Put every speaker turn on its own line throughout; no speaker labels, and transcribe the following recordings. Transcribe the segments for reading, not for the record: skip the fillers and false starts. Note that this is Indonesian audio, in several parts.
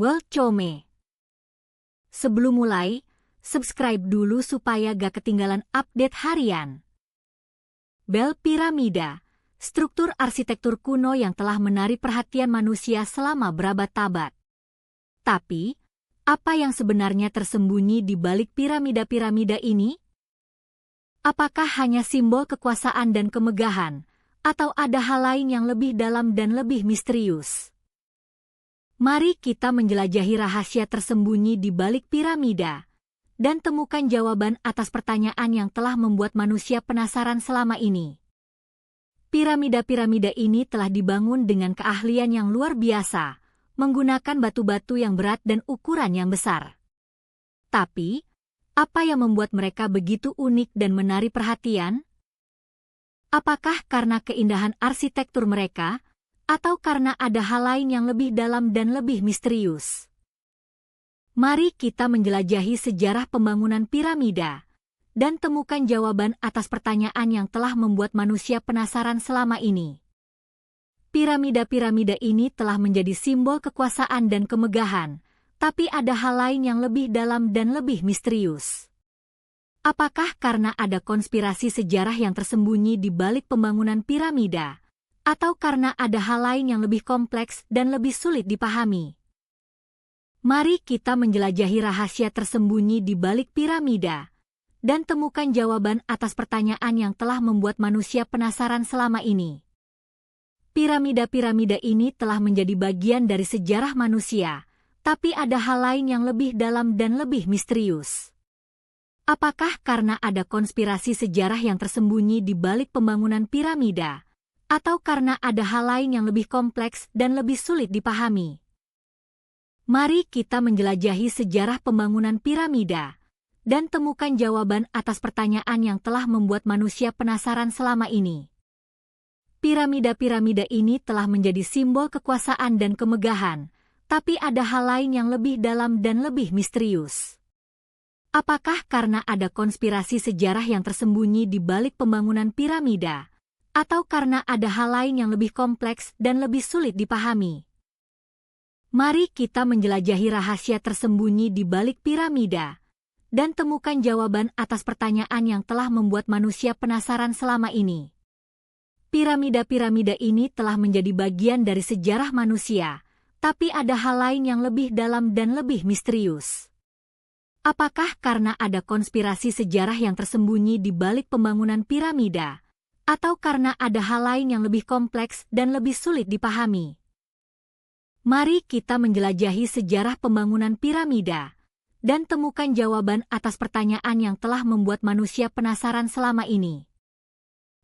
Welcome. Sebelum mulai, subscribe dulu supaya gak ketinggalan update harian. Bel Piramida, struktur arsitektur kuno yang telah menarik perhatian manusia selama berabad-abad. Tapi, apa yang sebenarnya tersembunyi di balik piramida-piramida ini? Apakah hanya simbol kekuasaan dan kemegahan, atau ada hal lain yang lebih dalam dan lebih misterius? Mari kita menjelajahi rahasia tersembunyi di balik piramida, dan temukan jawaban atas pertanyaan yang telah membuat manusia penasaran selama ini. Piramida-piramida ini telah dibangun dengan keahlian yang luar biasa, menggunakan batu-batu yang berat dan ukuran yang besar. Tapi, apa yang membuat mereka begitu unik dan menarik perhatian? Apakah karena keindahan arsitektur mereka, atau karena ada hal lain yang lebih dalam dan lebih misterius? Mari kita menjelajahi sejarah pembangunan piramida, dan temukan jawaban atas pertanyaan yang telah membuat manusia penasaran selama ini. Piramida-piramida ini telah menjadi simbol kekuasaan dan kemegahan, tapi ada hal lain yang lebih dalam dan lebih misterius. Apakah karena ada konspirasi sejarah yang tersembunyi di balik pembangunan piramida, atau karena ada hal lain yang lebih kompleks dan lebih sulit dipahami? Mari kita menjelajahi rahasia tersembunyi di balik piramida, dan temukan jawaban atas pertanyaan yang telah membuat manusia penasaran selama ini. Piramida-piramida ini telah menjadi bagian dari sejarah manusia, tapi ada hal lain yang lebih dalam dan lebih misterius. Apakah karena ada konspirasi sejarah yang tersembunyi di balik pembangunan piramida, atau karena ada hal lain yang lebih kompleks dan lebih sulit dipahami? Mari kita menjelajahi sejarah pembangunan piramida, dan temukan jawaban atas pertanyaan yang telah membuat manusia penasaran selama ini. Piramida-piramida ini telah menjadi simbol kekuasaan dan kemegahan, tapi ada hal lain yang lebih dalam dan lebih misterius. Apakah karena ada konspirasi sejarah yang tersembunyi di balik pembangunan piramida, atau karena ada hal lain yang lebih kompleks dan lebih sulit dipahami? Mari kita menjelajahi rahasia tersembunyi di balik piramida, dan temukan jawaban atas pertanyaan yang telah membuat manusia penasaran selama ini. Piramida-piramida ini telah menjadi bagian dari sejarah manusia, tapi ada hal lain yang lebih dalam dan lebih misterius. Apakah karena ada konspirasi sejarah yang tersembunyi di balik pembangunan piramida, atau karena ada hal lain yang lebih kompleks dan lebih sulit dipahami? Mari kita menjelajahi sejarah pembangunan piramida, dan temukan jawaban atas pertanyaan yang telah membuat manusia penasaran selama ini.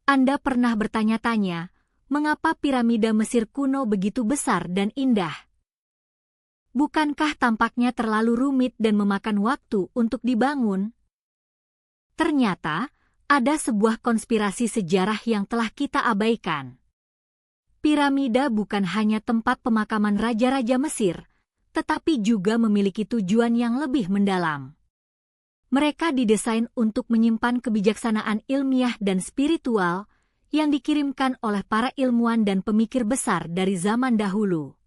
Anda pernah bertanya-tanya, mengapa piramida Mesir kuno begitu besar dan indah? Bukankah tampaknya terlalu rumit dan memakan waktu untuk dibangun? Ternyata, ada sebuah konspirasi sejarah yang telah kita abaikan. Piramida bukan hanya tempat pemakaman raja-raja Mesir, tetapi juga memiliki tujuan yang lebih mendalam. Mereka didesain untuk menyimpan kebijaksanaan ilmiah dan spiritual yang dikirimkan oleh para ilmuwan dan pemikir besar dari zaman dahulu.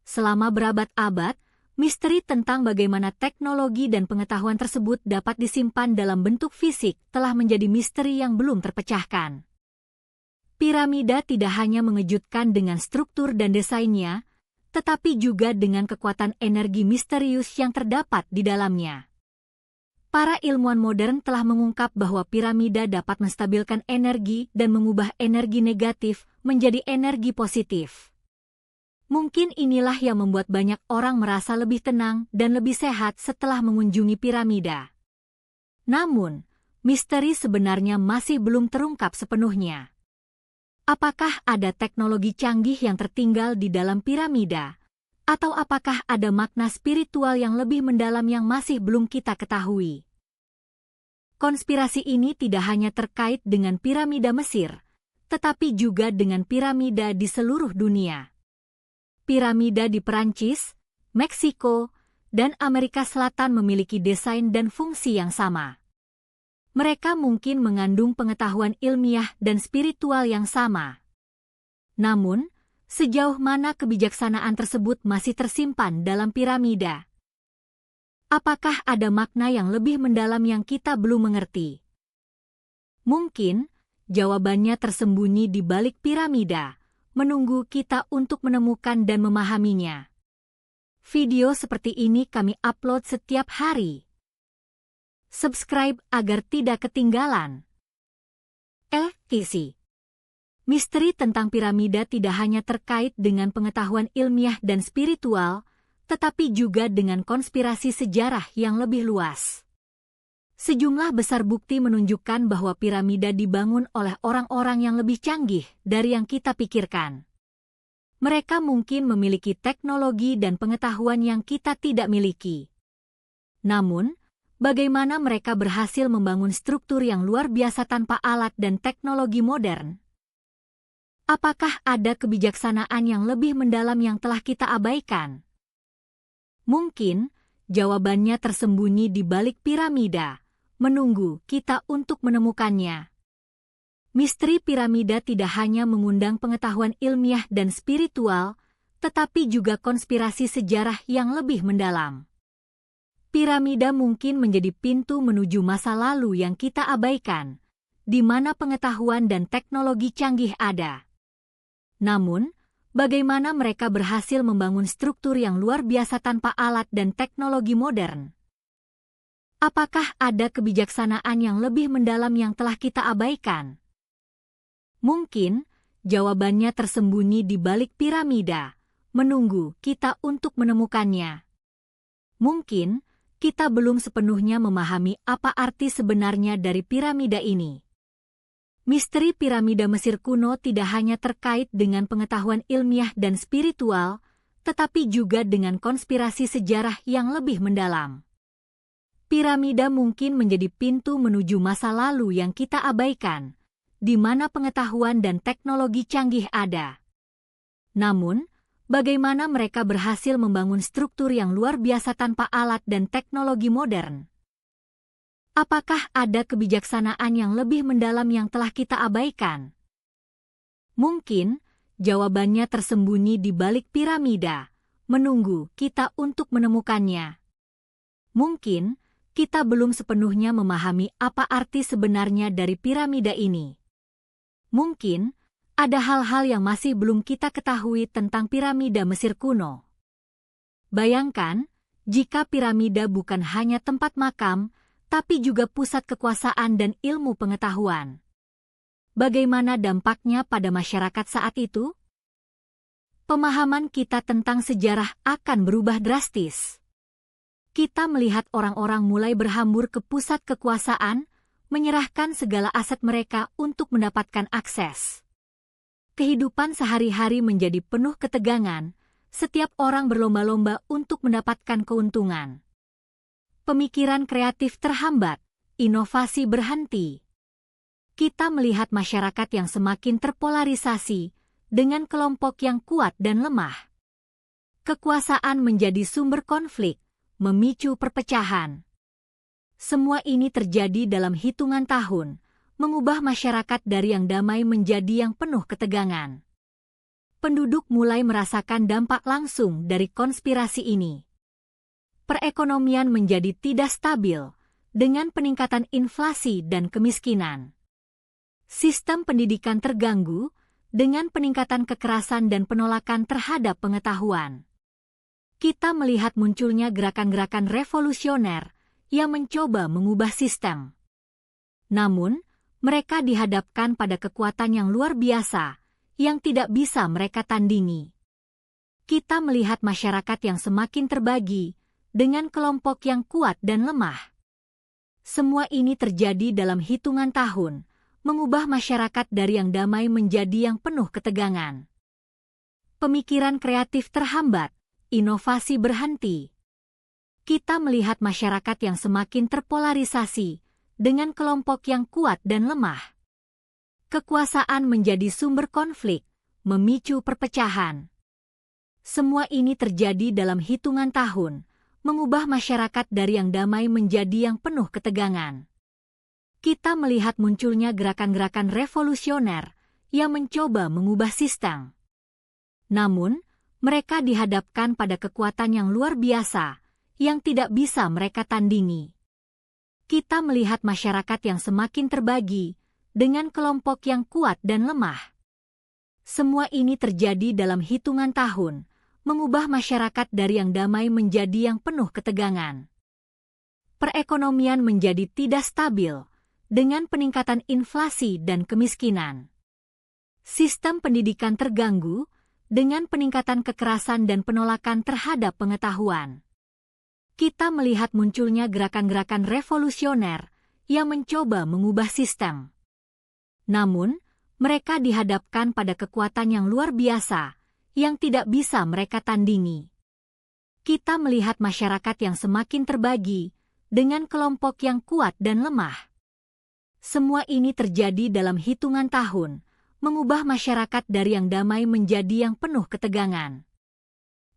Selama berabad-abad, misteri tentang bagaimana teknologi dan pengetahuan tersebut dapat disimpan dalam bentuk fisik telah menjadi misteri yang belum terpecahkan. Piramida tidak hanya mengejutkan dengan struktur dan desainnya, tetapi juga dengan kekuatan energi misterius yang terdapat di dalamnya. Para ilmuwan modern telah mengungkap bahwa piramida dapat menstabilkan energi dan mengubah energi negatif menjadi energi positif. Mungkin inilah yang membuat banyak orang merasa lebih tenang dan lebih sehat setelah mengunjungi piramida. Namun, misteri sebenarnya masih belum terungkap sepenuhnya. Apakah ada teknologi canggih yang tertinggal di dalam piramida? Atau apakah ada makna spiritual yang lebih mendalam yang masih belum kita ketahui? Konspirasi ini tidak hanya terkait dengan piramida Mesir, tetapi juga dengan piramida di seluruh dunia. Piramida di Perancis, Meksiko, dan Amerika Selatan memiliki desain dan fungsi yang sama. Mereka mungkin mengandung pengetahuan ilmiah dan spiritual yang sama. Namun, Sejauh mana kebijaksanaan tersebut masih tersimpan dalam piramida? Apakah ada makna yang lebih mendalam yang kita belum mengerti? Mungkin jawabannya tersembunyi di balik piramida, menunggu kita untuk menemukan dan memahaminya. Video seperti ini kami upload setiap hari. Subscribe agar tidak ketinggalan. Kisi. Misteri tentang piramida tidak hanya terkait dengan pengetahuan ilmiah dan spiritual, tetapi juga dengan konspirasi sejarah yang lebih luas. Sejumlah besar bukti menunjukkan bahwa piramida dibangun oleh orang-orang yang lebih canggih dari yang kita pikirkan. Mereka mungkin memiliki teknologi dan pengetahuan yang kita tidak miliki. Namun, bagaimana mereka berhasil membangun struktur yang luar biasa tanpa alat dan teknologi modern? Apakah ada kebijaksanaan yang lebih mendalam yang telah kita abaikan? Mungkin jawabannya tersembunyi di balik piramida, menunggu kita untuk menemukannya. Misteri piramida tidak hanya mengundang pengetahuan ilmiah dan spiritual, tetapi juga konspirasi sejarah yang lebih mendalam. Piramida mungkin menjadi pintu menuju masa lalu yang kita abaikan, di mana pengetahuan dan teknologi canggih ada. Namun, bagaimana mereka berhasil membangun struktur yang luar biasa tanpa alat dan teknologi modern? Apakah ada kebijaksanaan yang lebih mendalam yang telah kita abaikan? Mungkin, jawabannya tersembunyi di balik piramida, menunggu kita untuk menemukannya. Mungkin, kita belum sepenuhnya memahami apa arti sebenarnya dari piramida ini. Misteri piramida Mesir kuno tidak hanya terkait dengan pengetahuan ilmiah dan spiritual, tetapi juga dengan konspirasi sejarah yang lebih mendalam. Piramida mungkin menjadi pintu menuju masa lalu yang kita abaikan, di mana pengetahuan dan teknologi canggih ada. Namun, bagaimana mereka berhasil membangun struktur yang luar biasa tanpa alat dan teknologi modern? Apakah ada kebijaksanaan yang lebih mendalam yang telah kita abaikan? Mungkin, jawabannya tersembunyi di balik piramida, menunggu kita untuk menemukannya. Mungkin, kita belum sepenuhnya memahami apa arti sebenarnya dari piramida ini. Mungkin, ada hal-hal yang masih belum kita ketahui tentang piramida Mesir kuno. Bayangkan, jika piramida bukan hanya tempat makam, tapi juga pusat kekuasaan dan ilmu pengetahuan. Bagaimana dampaknya pada masyarakat saat itu? Pemahaman kita tentang sejarah akan berubah drastis. Kita melihat orang-orang mulai berhambur ke pusat kekuasaan, menyerahkan segala aset mereka untuk mendapatkan akses. Kehidupan sehari-hari menjadi penuh ketegangan, setiap orang berlomba-lomba untuk mendapatkan keuntungan. Pemikiran kreatif terhambat, inovasi berhenti. Kita melihat masyarakat yang semakin terpolarisasi, dengan kelompok yang kuat dan lemah. Kekuasaan menjadi sumber konflik, memicu perpecahan. Semua ini terjadi dalam hitungan tahun, mengubah masyarakat dari yang damai menjadi yang penuh ketegangan. Penduduk mulai merasakan dampak langsung dari konspirasi ini. Perekonomian menjadi tidak stabil, dengan peningkatan inflasi dan kemiskinan. Sistem pendidikan terganggu, dengan peningkatan kekerasan dan penolakan terhadap pengetahuan. Kita melihat munculnya gerakan-gerakan revolusioner yang mencoba mengubah sistem. Namun, mereka dihadapkan pada kekuatan yang luar biasa, yang tidak bisa mereka tandingi. Kita melihat masyarakat yang semakin terbagi, dengan kelompok yang kuat dan lemah. Semua ini terjadi dalam hitungan tahun, mengubah masyarakat dari yang damai menjadi yang penuh ketegangan. Pemikiran kreatif terhambat, inovasi berhenti. Kita melihat masyarakat yang semakin terpolarisasi, dengan kelompok yang kuat dan lemah. Kekuasaan menjadi sumber konflik, memicu perpecahan. Semua ini terjadi dalam hitungan tahun, mengubah masyarakat dari yang damai menjadi yang penuh ketegangan. Kita melihat munculnya gerakan-gerakan revolusioner yang mencoba mengubah sistem. Namun, mereka dihadapkan pada kekuatan yang luar biasa, yang tidak bisa mereka tandingi. Kita melihat masyarakat yang semakin terbagi, dengan kelompok yang kuat dan lemah. Semua ini terjadi dalam hitungan tahun, mengubah masyarakat dari yang damai menjadi yang penuh ketegangan. Perekonomian menjadi tidak stabil, dengan peningkatan inflasi dan kemiskinan. Sistem pendidikan terganggu, dengan peningkatan kekerasan dan penolakan terhadap pengetahuan. Kita melihat munculnya gerakan-gerakan revolusioner yang mencoba mengubah sistem. Namun, mereka dihadapkan pada kekuatan yang luar biasa, yang tidak bisa mereka tandingi. Kita melihat masyarakat yang semakin terbagi, dengan kelompok yang kuat dan lemah. Semua ini terjadi dalam hitungan tahun, mengubah masyarakat dari yang damai menjadi yang penuh ketegangan.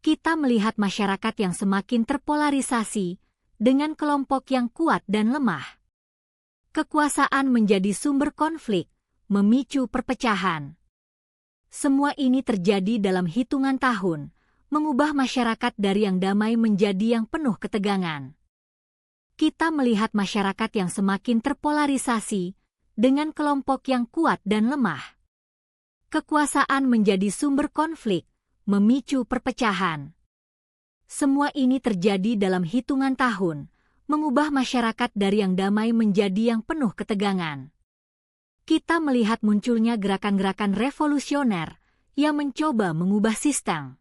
Kita melihat masyarakat yang semakin terpolarisasi, dengan kelompok yang kuat dan lemah. Kekuasaan menjadi sumber konflik, memicu perpecahan. Semua ini terjadi dalam hitungan tahun, mengubah masyarakat dari yang damai menjadi yang penuh ketegangan. Kita melihat masyarakat yang semakin terpolarisasi, dengan kelompok yang kuat dan lemah. Kekuasaan menjadi sumber konflik, memicu perpecahan. Semua ini terjadi dalam hitungan tahun, mengubah masyarakat dari yang damai menjadi yang penuh ketegangan. Kita melihat munculnya gerakan-gerakan revolusioner yang mencoba mengubah sistem.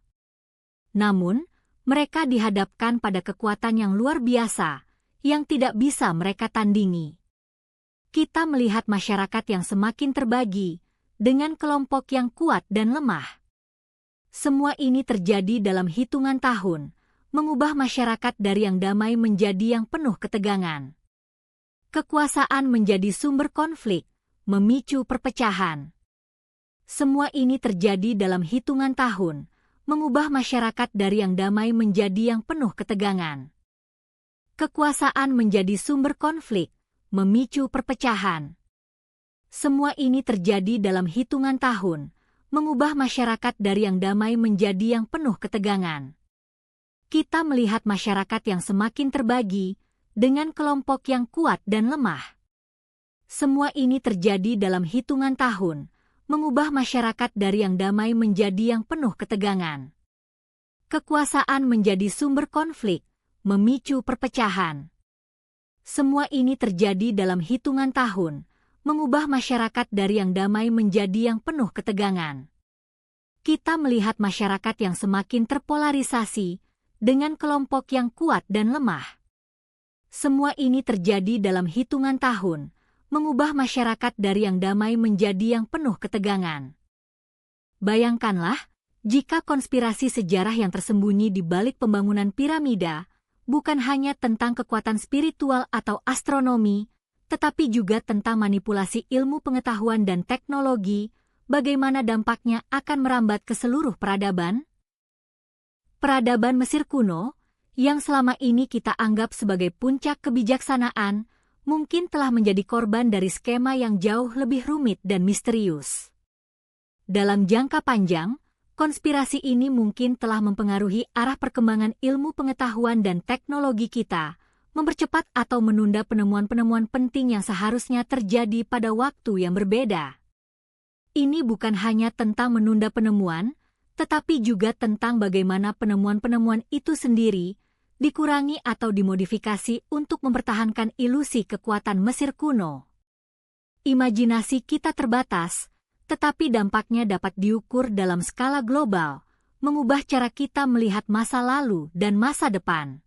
Namun, mereka dihadapkan pada kekuatan yang luar biasa, yang tidak bisa mereka tandingi. Kita melihat masyarakat yang semakin terbagi, dengan kelompok yang kuat dan lemah. Semua ini terjadi dalam hitungan tahun, mengubah masyarakat dari yang damai menjadi yang penuh ketegangan. Kekuasaan menjadi sumber konflik, memicu perpecahan. Semua ini terjadi dalam hitungan tahun, mengubah masyarakat dari yang damai menjadi yang penuh ketegangan. Kekuasaan menjadi sumber konflik, memicu perpecahan. Semua ini terjadi dalam hitungan tahun, mengubah masyarakat dari yang damai menjadi yang penuh ketegangan. Kita melihat masyarakat yang semakin terbagi, dengan kelompok yang kuat dan lemah. Semua ini terjadi dalam hitungan tahun, mengubah masyarakat dari yang damai menjadi yang penuh ketegangan. Kekuasaan menjadi sumber konflik, memicu perpecahan. Semua ini terjadi dalam hitungan tahun, mengubah masyarakat dari yang damai menjadi yang penuh ketegangan. Kita melihat masyarakat yang semakin terpolarisasi, dengan kelompok yang kuat dan lemah. Semua ini terjadi dalam hitungan tahun, mengubah masyarakat dari yang damai menjadi yang penuh ketegangan. Bayangkanlah, jika konspirasi sejarah yang tersembunyi di balik pembangunan piramida, bukan hanya tentang kekuatan spiritual atau astronomi, tetapi juga tentang manipulasi ilmu pengetahuan dan teknologi, bagaimana dampaknya akan merambat ke seluruh peradaban? Peradaban Mesir kuno, yang selama ini kita anggap sebagai puncak kebijaksanaan, mungkin telah menjadi korban dari skema yang jauh lebih rumit dan misterius. Dalam jangka panjang, konspirasi ini mungkin telah mempengaruhi arah perkembangan ilmu pengetahuan dan teknologi kita, mempercepat atau menunda penemuan-penemuan penting yang seharusnya terjadi pada waktu yang berbeda. Ini bukan hanya tentang menunda penemuan, tetapi juga tentang bagaimana penemuan-penemuan itu sendiri dikurangi atau dimodifikasi untuk mempertahankan ilusi kekuatan Mesir kuno. Imajinasi kita terbatas, tetapi dampaknya dapat diukur dalam skala global, mengubah cara kita melihat masa lalu dan masa depan.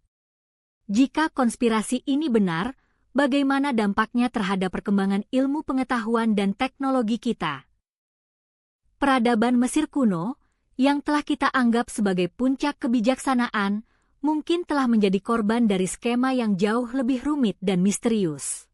Jika konspirasi ini benar, bagaimana dampaknya terhadap perkembangan ilmu pengetahuan dan teknologi kita? Peradaban Mesir kuno, yang telah kita anggap sebagai puncak kebijaksanaan, mungkin telah menjadi korban dari skema yang jauh lebih rumit dan misterius.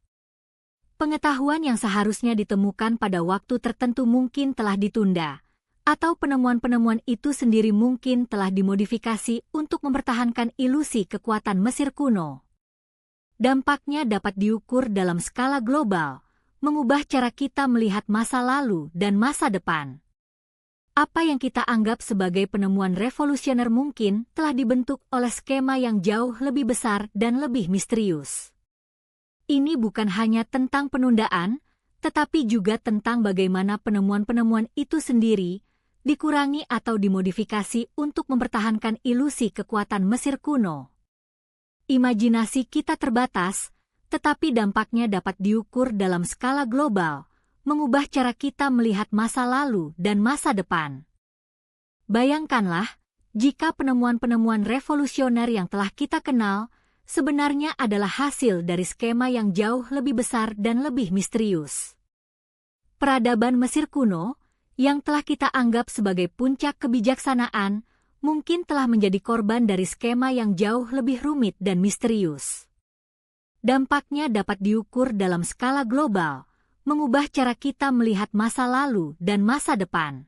Pengetahuan yang seharusnya ditemukan pada waktu tertentu mungkin telah ditunda, atau penemuan-penemuan itu sendiri mungkin telah dimodifikasi untuk mempertahankan ilusi kekuatan Mesir kuno. Dampaknya dapat diukur dalam skala global, mengubah cara kita melihat masa lalu dan masa depan. Apa yang kita anggap sebagai penemuan revolusioner mungkin telah dibentuk oleh skema yang jauh lebih besar dan lebih misterius. Ini bukan hanya tentang penundaan, tetapi juga tentang bagaimana penemuan-penemuan itu sendiri dikurangi atau dimodifikasi untuk mempertahankan ilusi kekuatan Mesir kuno. Imajinasi kita terbatas, tetapi dampaknya dapat diukur dalam skala global, mengubah cara kita melihat masa lalu dan masa depan. Bayangkanlah, jika penemuan-penemuan revolusioner yang telah kita kenal sebenarnya adalah hasil dari skema yang jauh lebih besar dan lebih misterius. Peradaban Mesir kuno, yang telah kita anggap sebagai puncak kebijaksanaan, mungkin telah menjadi korban dari skema yang jauh lebih rumit dan misterius. Dampaknya dapat diukur dalam skala global, mengubah cara kita melihat masa lalu dan masa depan.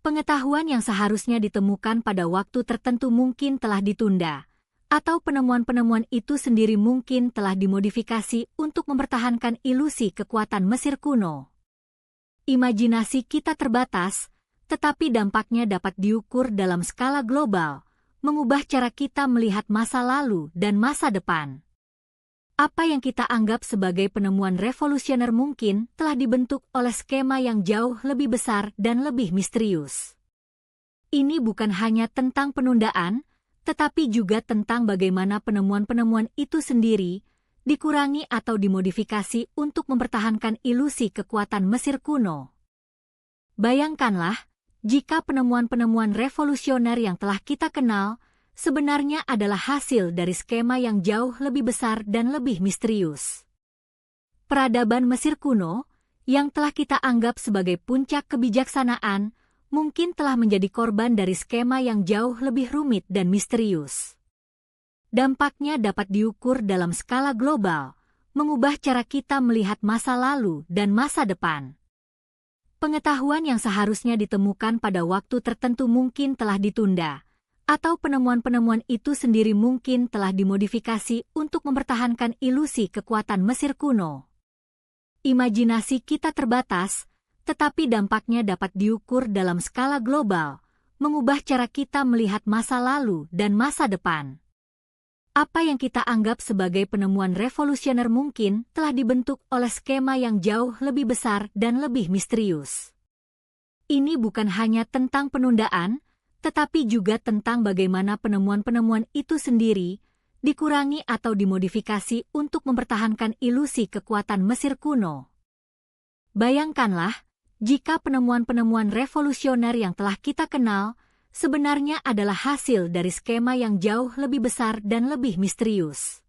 Pengetahuan yang seharusnya ditemukan pada waktu tertentu mungkin telah ditunda, atau penemuan-penemuan itu sendiri mungkin telah dimodifikasi untuk mempertahankan ilusi kekuatan Mesir kuno. Imajinasi kita terbatas, tetapi dampaknya dapat diukur dalam skala global, mengubah cara kita melihat masa lalu dan masa depan. Apa yang kita anggap sebagai penemuan revolusioner mungkin telah dibentuk oleh skema yang jauh lebih besar dan lebih misterius. Ini bukan hanya tentang penundaan, tetapi juga tentang bagaimana penemuan-penemuan itu sendiri dikurangi atau dimodifikasi untuk mempertahankan ilusi kekuatan Mesir kuno. Bayangkanlah, jika penemuan-penemuan revolusioner yang telah kita kenal sebenarnya adalah hasil dari skema yang jauh lebih besar dan lebih misterius. Peradaban Mesir kuno, yang telah kita anggap sebagai puncak kebijaksanaan, mungkin telah menjadi korban dari skema yang jauh lebih rumit dan misterius. Dampaknya dapat diukur dalam skala global, mengubah cara kita melihat masa lalu dan masa depan. Pengetahuan yang seharusnya ditemukan pada waktu tertentu mungkin telah ditunda, atau penemuan-penemuan itu sendiri mungkin telah dimodifikasi untuk mempertahankan ilusi kekuatan Mesir kuno. Imajinasi kita terbatas, tetapi dampaknya dapat diukur dalam skala global, mengubah cara kita melihat masa lalu dan masa depan. Apa yang kita anggap sebagai penemuan revolusioner mungkin telah dibentuk oleh skema yang jauh lebih besar dan lebih misterius. Ini bukan hanya tentang penundaan, tetapi juga tentang bagaimana penemuan-penemuan itu sendiri dikurangi atau dimodifikasi untuk mempertahankan ilusi kekuatan Mesir kuno. Bayangkanlah, jika penemuan-penemuan revolusioner yang telah kita kenal sebenarnya adalah hasil dari skema yang jauh lebih besar dan lebih misterius.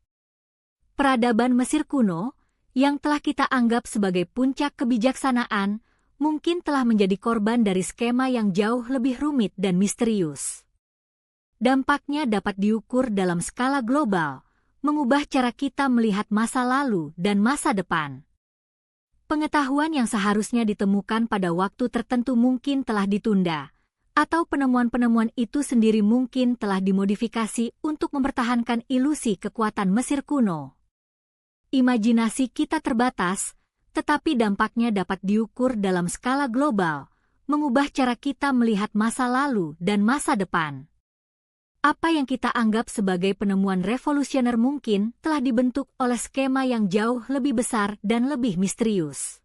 Peradaban Mesir kuno, yang telah kita anggap sebagai puncak kebijaksanaan, mungkin telah menjadi korban dari skema yang jauh lebih rumit dan misterius. Dampaknya dapat diukur dalam skala global, mengubah cara kita melihat masa lalu dan masa depan. Pengetahuan yang seharusnya ditemukan pada waktu tertentu mungkin telah ditunda, atau penemuan-penemuan itu sendiri mungkin telah dimodifikasi untuk mempertahankan ilusi kekuatan Mesir kuno. Imajinasi kita terbatas, tetapi dampaknya dapat diukur dalam skala global, mengubah cara kita melihat masa lalu dan masa depan. Apa yang kita anggap sebagai penemuan revolusioner mungkin telah dibentuk oleh skema yang jauh lebih besar dan lebih misterius.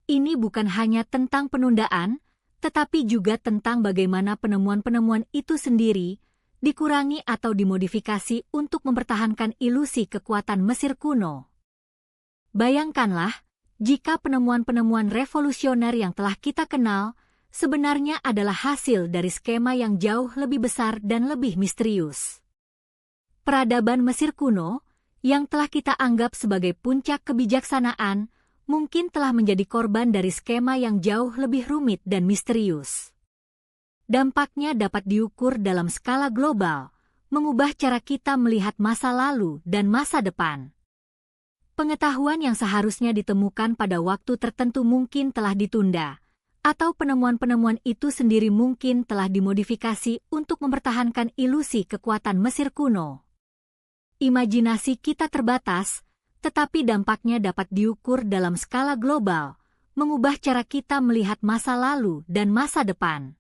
Ini bukan hanya tentang penundaan, tetapi juga tentang bagaimana penemuan-penemuan itu sendiri dikurangi atau dimodifikasi untuk mempertahankan ilusi kekuatan Mesir kuno. Bayangkanlah, jika penemuan-penemuan revolusioner yang telah kita kenal sebenarnya adalah hasil dari skema yang jauh lebih besar dan lebih misterius. Peradaban Mesir kuno, yang telah kita anggap sebagai puncak kebijaksanaan, mungkin telah menjadi korban dari skema yang jauh lebih rumit dan misterius. Dampaknya dapat diukur dalam skala global, mengubah cara kita melihat masa lalu dan masa depan. Pengetahuan yang seharusnya ditemukan pada waktu tertentu mungkin telah ditunda, atau penemuan-penemuan itu sendiri mungkin telah dimodifikasi untuk mempertahankan ilusi kekuatan Mesir kuno. Imajinasi kita terbatas, tetapi dampaknya dapat diukur dalam skala global, mengubah cara kita melihat masa lalu dan masa depan.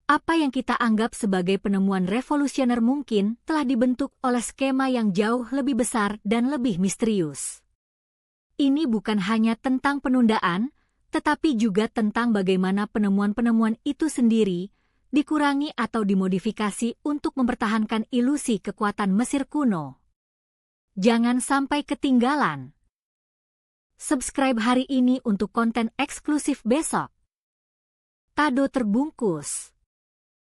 Apa yang kita anggap sebagai penemuan revolusioner mungkin telah dibentuk oleh skema yang jauh lebih besar dan lebih misterius. Ini bukan hanya tentang penundaan, tetapi juga tentang bagaimana penemuan-penemuan itu sendiri dikurangi atau dimodifikasi untuk mempertahankan ilusi kekuatan Mesir kuno. Jangan sampai ketinggalan. Subscribe hari ini untuk konten eksklusif besok. Kado terbungkus.